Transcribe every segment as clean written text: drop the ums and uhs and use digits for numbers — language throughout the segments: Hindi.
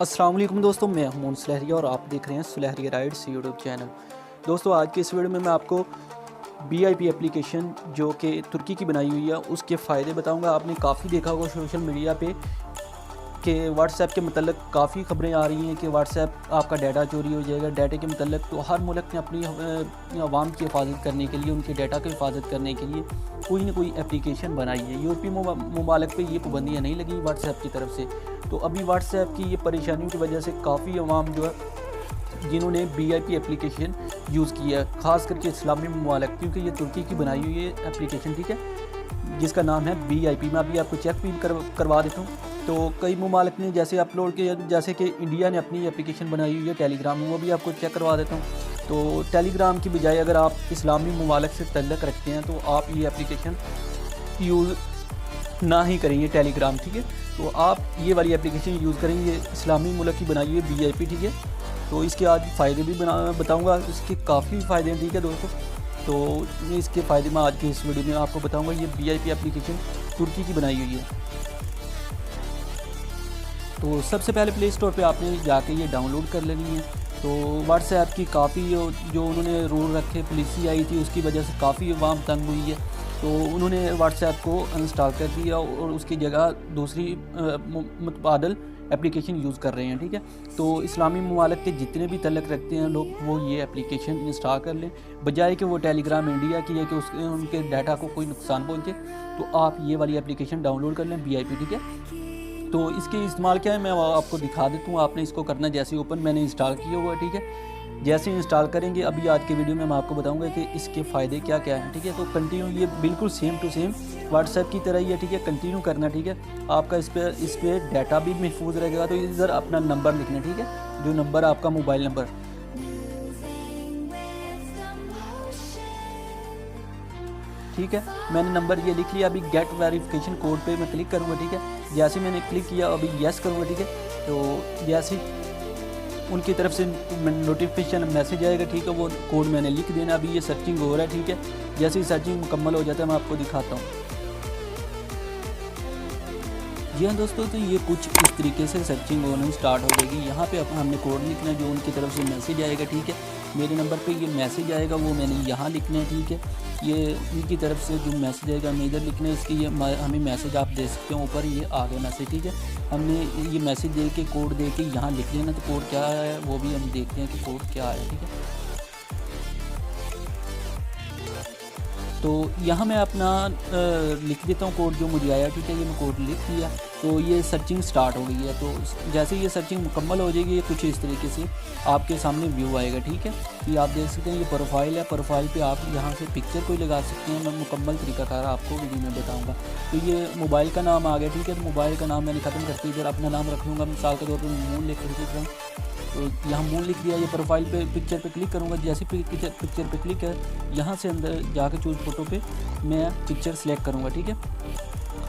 अस्सलाम वालेकुम दोस्तों, मैं हूं मोहन सुलहरिया और आप देख रहे हैं सुलहरिया राइड्स यूट्यूब चैनल। दोस्तों, आज के इस वीडियो में मैं आपको बीआईपी एप्लीकेशन जो कि तुर्की की बनाई हुई है उसके फ़ायदे बताऊंगा। आपने काफ़ी देखा होगा सोशल मीडिया पे कि व्हाट्सएप के मतलब काफ़ी खबरें आ रही हैं कि व्हाट्सएप आपका डाटा चोरी हो जाएगा। डाटे के मतलब तो हर मुल्क ने अपनी आवाम की हिफाजत करने के लिए, उनके डाटा की हिफाजत करने के लिए कोई ना कोई एप्लीकेशन बनाई है। यूरोपीय ममालिक पे ये पाबंदियाँ नहीं लगी व्हाट्सएप की तरफ से। तो अभी व्हाट्सएप की ये परेशानियों की वजह से काफ़ी आवाम जो है जिन्होंने बीआईपी एप्लीकेशन यूज़ किया है, ख़ास करके इस्लामी ममालिक, क्योंकि ये तुर्की की बनाई हुई है एप्लीकेशन, ठीक है, जिसका नाम है बीआईपी। मैं अभी आपको चेक भी करवा देता हूँ। तो कई ममालिक ने जैसे अपलोड किया, जैसे कि इंडिया ने अपनी एप्लीकेशन बनाई हुई है टेलीग्राम में, वो भी आपको चेक करवा देता हूँ। तो टेलीग्राम की बजाय अगर आप इस्लामी ममालिक से तल्लुक़ रखते हैं तो आप ये एप्लीकेशन यूज़ ना ही करेंगे टेलीग्राम, ठीक है। तो आप ये वाली एप्लीकेशन यूज़ करेंगे, इस्लामी मुल्क की बनाई हुई है बीआईपी, ठीक है। तो इसके आज फ़ायदे भी बताऊंगा, इसके काफ़ी फ़ायदे हैं, ठीक है दोस्तों। तो इसके फ़ायदे मैं आज के इस वीडियो में आपको बताऊंगा। ये बीआईपी एप्लीकेशन तुर्की की बनाई हुई है। तो सबसे पहले प्ले स्टोर पे आपने जाके ये डाउनलोड कर लेनी है। तो व्हाट्सएप की काफ़ी जो उन्होंने रूल रखे, पॉलिसी आई थी, उसकी वजह से काफ़ी आवाम तंग हुई है। तो उन्होंने व्हाट्सएप को अनइंस्टॉल कर दिया और उसकी जगह दूसरी मुतबादल एप्लीकेशन यूज़ कर रहे हैं, ठीक है। तो इस्लामी ममालिक के जितने भी तल्लुक़ रखते हैं लोग, वो ये एप्लीकेशन इंस्टॉल कर लें, बजाय कि वो टेलीग्राम इंडिया की है कि उनके डाटा को कोई नुकसान पहुँचे। तो आप ये वाली एप्लीकेशन डाउनलोड कर लें बीआईपी, ठीक है। तो इसके इस्तेमाल क्या है मैं आपको दिखा देता हूँ। आपने इसको करना जैसे ओपन, मैंने इंस्टॉल किया हुआ है, ठीक है। जैसे इंस्टॉल करेंगे अभी आज के वीडियो में मैं आपको बताऊंगा कि इसके फ़ायदे क्या क्या हैं, ठीक है। तो कंटिन्यू, ये बिल्कुल सेम टू सेम व्हाट्सएप की तरह ही है, ठीक है। कंटिन्यू करना, ठीक है। आपका इस पर डाटा भी महफूज रहेगा। तो इधर अपना नंबर लिखना, ठीक है, जो नंबर आपका मोबाइल नंबर, ठीक है। मैंने नंबर ये लिख लिया। अभी गेट वेरिफिकेशन कोड पे मैं क्लिक करूँगा, ठीक है। जैसे मैंने क्लिक किया अभी यस करूँगा, ठीक है। तो जैसे उनकी तरफ से नोटिफिकेशन मैसेज आएगा, ठीक है, वो कोड मैंने लिख देना। अभी ये सर्चिंग हो रहा है, ठीक है। जैसे ही सर्चिंग मुकम्मल हो जाता है मैं आपको दिखाता हूँ। जी हाँ दोस्तों, तो ये कुछ इस तरीके से सर्चिंग होना स्टार्ट हो जाएगी। यहाँ पे हमने कोड लिखना है जो उनकी तरफ से मैसेज आएगा, ठीक है। मेरे नंबर पे ये मैसेज आएगा, वो मैंने यहाँ लिखना है, ठीक है। ये उनकी तरफ से जो मैसेज आएगा हमें इधर लिखना है। इसकी ये हमें मैसेज आप दे सकते हो, ऊपर ये आ गया मैसेज, ठीक है। हमने ये मैसेज दे के कोड दे के यहाँ लिख लेना। तो कोड क्या है वो भी हम देखते हैं कि कोड क्या है, ठीक है। तो यहाँ मैं अपना लिख देता हूँ कोड जो मुझे आया, ठीक है। ये मैं कोड लिख दिया। तो ये सर्चिंग स्टार्ट हो गई है। तो जैसे ये सर्चिंग मुकम्मल हो जाएगी, ये कुछ इस तरीके से आपके सामने व्यू आएगा, ठीक है। ये आप देख सकते हैं, ये प्रोफाइल है। प्रोफाइल पे आप यहाँ से पिक्चर कोई लगा सकते हैं। मैं मुकम्मल तरीकाकार आपको वीडियो में बताऊँगा। तो ये मोबाइल का नाम आ गया, ठीक है। तो मोबाइल का नाम मैंने ख़त्म करके इधर अपना नाम रख लूँगा। मिसाल के तौर पर मून लिख रहा हूँ। तो यहाँ मून लिख दिया। ये प्रोफाइल पे पिक्चर पे क्लिक करूँगा। जैसे पिक्चर पे क्लिक है, यहाँ से अंदर जाके चूज़ फोटो पे मैं पिक्चर सेलेक्ट करूँगा, ठीक है।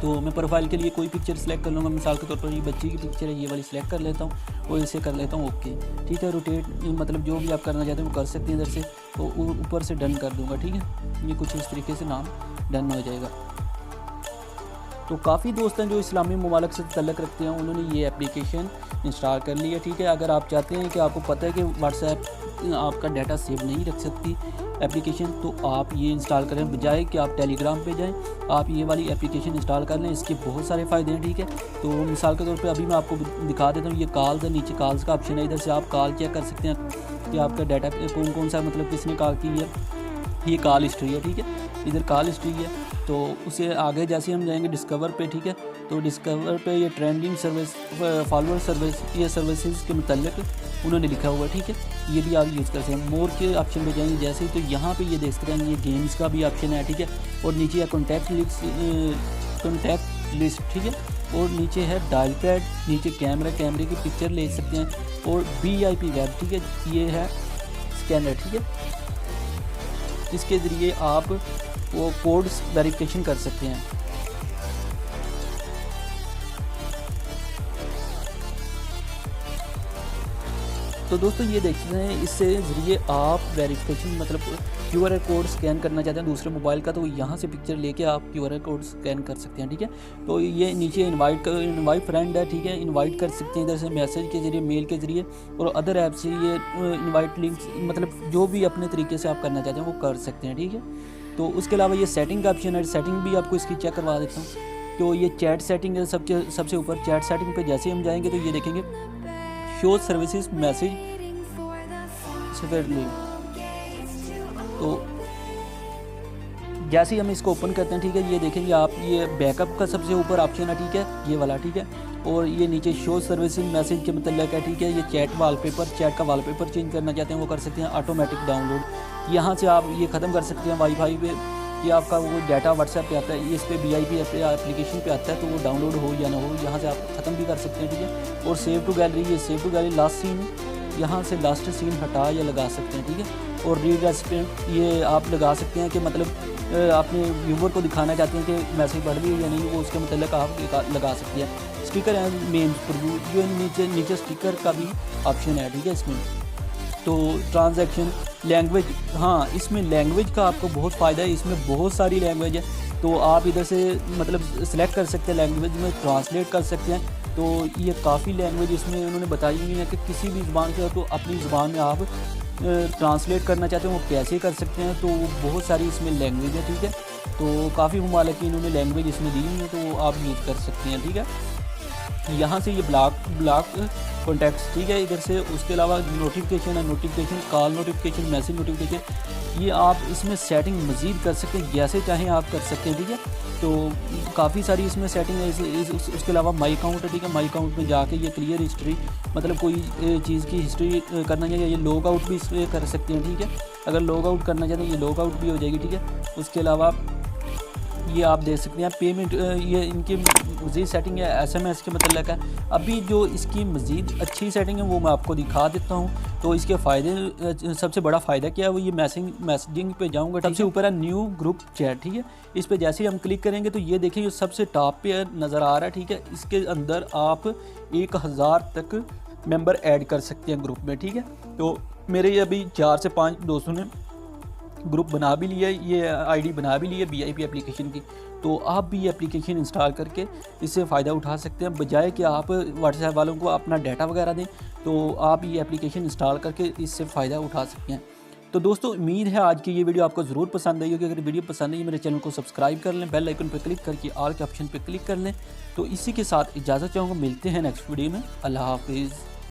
तो मैं प्रोफाइल के लिए कोई पिक्चर सेलेक्ट कर लूँगा। मिसाल के तौर पर ये बच्ची की पिक्चर है, ये वाली सेलेक्ट कर लेता हूँ और इसे कर लेता हूँ ओके, ठीक है। रोटेट मतलब जो भी आप करना चाहते हैं वो कर सकते हैं इधर से। तो ऊपर से डन कर दूँगा, ठीक है। ये कुछ इस तरीके से नाम डन हो जाएगा। तो काफ़ी दोस्त हैं जो इस्लामी ममालिक से तल्लुक़ रखते हैं, उन्होंने ये एप्लीकेशन इंस्टॉल कर लिया, ठीक है। अगर आप चाहते हैं कि आपको पता है कि व्हाट्सएप आपका डाटा सेव नहीं रख सकती एप्लीकेशन, तो आप ये इंस्टॉल करें, बजाय कि आप टेलीग्राम पे जाएं, आप ये वाली एप्लीकेशन इंस्टॉल कर लें। इसके बहुत सारे फ़ायदे हैं, ठीक है। तो मिसाल के तौर पे अभी मैं आपको दिखा देता हूँ। ये कॉल्स है, नीचे कॉल्स का ऑप्शन है। इधर से आप कॉल चेक कर सकते हैं कि आपका डाटा कौन कौन सा, मतलब किसने कॉल की है। ये कॉल हिस्ट्री है, ठीक है। इधर कॉल हिस्ट्री है। तो उसे आगे जैसे हम जाएंगे डिस्कवर पे, ठीक है। तो डिस्कवर पे ये ट्रेंडिंग सर्विस, फॉलोअर सर्विस, ये सर्विसेज के मतलब उन्होंने लिखा हुआ है, ठीक है। ये भी आप यूज़ कर सकते हैं। मोर के ऑप्शन पे जाएंगे जैसे ही, तो यहाँ पे ये देख सकते हैं, ये गेम्स का भी ऑप्शन है, ठीक है। और नीचे है कॉन्टैक्ट लिस्ट, ठीक है। और नीचे है डायल पैड, नीचे कैमरे की पिक्चर ले सकते हैं। और VIP वेब, ठीक है। ये है स्कैनर, ठीक है। इसके ज़रिए आप वो कोड्स वेरिफिकेशन कर सकते हैं। तो दोस्तों ये देखते हैं, इससे ज़रिए आप वेरिफिकेशन मतलब QR कोड स्कैन करना चाहते हैं दूसरे मोबाइल का, तो यहाँ से पिक्चर लेके आप QR कोड स्कैन कर सकते हैं, ठीक है। तो ये नीचे इनवाइट फ्रेंड है, ठीक है, इनवाइट कर सकते हैं इधर से मैसेज के ज़रिए, मेल के ज़रिए और अदर ऐप से ये इनवाइट लिंक्स, मतलब जो भी अपने तरीके से आप करना चाहते हैं वो कर सकते हैं, ठीक है। तो उसके अलावा ये सेटिंग का ऑप्शन है, सेटिंग भी आपको इसकी चेक करवा देता हूँ। तो ये चैट सेटिंग है सबसे ऊपर। चैट सेटिंग पे जैसे हम जाएंगे तो ये देखेंगे शो सर्विसेज मैसेज सेपरेटली। तो जैसे ही हम इसको ओपन करते हैं, ठीक है, ये देखेंगे आप, ये बैकअप का सबसे ऊपर ऑप्शन है, ठीक है, ये वाला, ठीक है। और ये नीचे शो सर्विसिंग मैसेज के मतलब है, ठीक है। ये चैट का वॉलपेपर चेंज करना चाहते हैं वो कर सकते हैं। ऑटोमेटिक डाउनलोड यहाँ से आप ये ख़त्म कर सकते हैं वाईफाई पे, कि आपका वो डाटा व्हाट्सएप पे आता है, इस पर VIP एप्लीकेशन पे आता है, तो वो डाउनलोड हो या ना हो यहाँ से आप ख़त्म भी कर सकते हैं, ठीक है। और सेव टू गैलरी, ये save to gallery last seen, यहाँ से लास्ट सीन हटा या लगा सकते हैं, ठीक है। और रीड रेस्पेक्ट ये आप लगा सकते हैं कि मतलब अपने व्यूवर को दिखाना चाहते हैं कि मैसेज पढ़ ली या नहीं, वो उसके मतलब आप लगा सकते हैं। स्टिकर है मेन प्रीव्यू, जो नीचे स्टिकर का भी ऑप्शन है, ठीक है इसमें। तो ट्रांजैक्शन लैंग्वेज, हाँ इसमें लैंग्वेज का आपको बहुत फ़ायदा है, इसमें बहुत सारी लैंग्वेज है, तो आप इधर से मतलब सेलेक्ट कर सकते हैं, लैंग्वेज में ट्रांसलेट कर सकते हैं। तो ये काफ़ी लैंग्वेज इसमें उन्होंने बताई हुई है कि किसी भी ज़ुबान से, तो अपनी ज़ुबान में आप ट्रांसलेट करना चाहते हैं वो कैसे कर सकते हैं। तो बहुत सारी इसमें लैंग्वेज है, ठीक है। तो काफ़ी मुबारक की इन्होंने लैंग्वेज इसमें दी हुई है, तो आप यूज़ कर सकते हैं, ठीक है। यहाँ से ये ब्लॉक कॉन्टैक्ट्स, ठीक है, इधर से। उसके अलावा नोटिफिकेशन है, notification call notification, message notification, ये आप इसमें सेटिंग मज़ीद कर सकते हैं, जैसे चाहें आप कर सकते हैं, ठीक है। तो काफ़ी सारी इसमें सेटिंग है। उसके अलावा माई अकाउंट है, ठीक है। माई अकाउंट में जाके ये क्लियर हिस्ट्री, मतलब कोई चीज़ की हिस्ट्री करना चाहिए, ये लॉग आउट भी इस कर सकते हैं, ठीक है। अगर लॉग आउट करना चाहते हैं ये लॉग आउट भी हो जाएगी, ठीक है। उसके अलावा ये आप देख सकते हैं पेमेंट, ये इनकी मज़ीद सेटिंग है SMS के मतलब है। अभी जो इसकी मज़ीद अच्छी सेटिंग है वो मैं आपको दिखा देता हूँ। तो इसके फ़ायदे, सबसे बड़ा फ़ायदा क्या है वो ये मैसेजिंग पे जाऊँगा, सबसे ऊपर है न्यू ग्रुप चैट, ठीक है। इस पर जैसे ही हम क्लिक करेंगे तो ये देखिए ये सबसे टॉप पे नज़र आ रहा है, ठीक है। इसके अंदर आप 1000 तक मेंबर ऐड कर सकते हैं ग्रुप में, ठीक है। तो मेरे ये अभी 4 से 5 दोस्तों ने ग्रुप बना भी लिया, ये ID बना भी लिया VIP एप्लीकेशन की। तो आप भी ये एप्लीकेशन इंस्टॉल करके इससे फ़ायदा उठा सकते हैं, बजाय कि आप व्हाट्सएप वालों को अपना डाटा वगैरह दें। तो आप ये एप्लीकेशन इंस्टॉल करके इससे फ़ायदा उठा सकते हैं। तो दोस्तों उम्मीद है आज की ये वीडियो आपको ज़रूर पसंद आई होगी। अगर वीडियो पसंद आई मेरे चैनल को सब्सक्राइब कर लें, बेल आइकन पर क्लिक करके ऑल के ऑप्शन पर क्लिक कर लें। तो इसी के साथ इजाज़त चाहूँगा, मिलते हैं नेक्स्ट वीडियो में। अल्लाह हाफिज़।